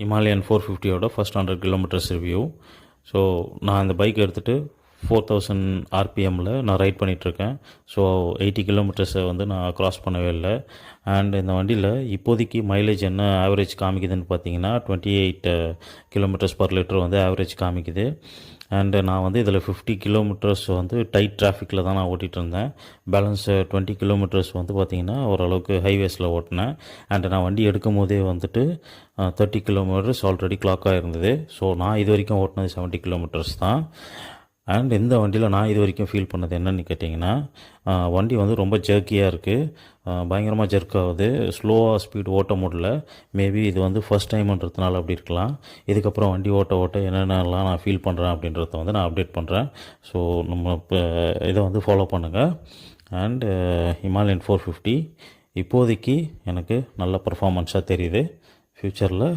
Himalayan 450யோட first 100 kilometres review. So நான் இந்த பைக் எடுத்துகிட்டு 4000 ஆர்பிஎம்மில் நான் ரைட் பண்ணிகிட்ருக்கேன். ஸோ 80 கிலோமீட்டர்ஸை வந்து நான் க்ராஸ் பண்ணவே இல்லை. அண்ட் இந்த வண்டியில் இப்போதைக்கு மைலேஜ் என்ன ஆவரேஜ் காமிக்குதுன்னு பார்த்தீங்கன்னா 28 கிலோமீட்டர்ஸ் பர் லிட்டர் வந்து ஆவரேஜ் காமிக்குது. அண்டு நான் வந்து இதில் 50 கிலோமீட்டர்ஸ் வந்து டைட் டிராஃபிக்கில் தான் நான் ஓட்டிகிட்டு இருந்தேன். பேலன்ஸ் 20 கிலோமீட்டர்ஸ் வந்து பார்த்திங்கன்னா ஓரளவுக்கு ஹைவேஸில் ஓட்டினேன். அண்டு நான் வண்டி எடுக்கும் போதே வந்துட்டு 30 கிலோமீட்டர்ஸ் ஆல்ரெடி கிளாக் ஆகிருந்தது. ஸோ நான் இது வரைக்கும் ஓட்டினது 70 கிலோமீட்டர்ஸ் தான். அண்ட் இந்த வண்டியில் நான் இது வரைக்கும் ஃபீல் பண்ணது என்னென்னு கேட்டிங்கன்னா, வண்டி வந்து ரொம்ப ஜர்க்கியாக இருக்குது, பயங்கரமாக ஜர்க் ஆகுது, ஸ்லோவாக ஸ்பீட் ஓட்ட முடியல. மேபி இது வந்து ஃபஸ்ட் டைம்ன்றதுனால அப்படி இருக்கலாம். இதுக்கப்புறம் வண்டி ஓட்ட என்னென்னலாம் நான் ஃபீல் பண்ணுறேன் அப்படின்றத வந்து நான் அப்டேட் பண்ணுறேன். ஸோ நம்ம இப்போ இதை வந்து ஃபாலோ பண்ணுங்கள். அண்டு ஹிமாலயன் 450 இப்போதைக்கு எனக்கு நல்ல பர்ஃபார்மன்ஸாக தெரியுது. ஃப்யூச்சரில்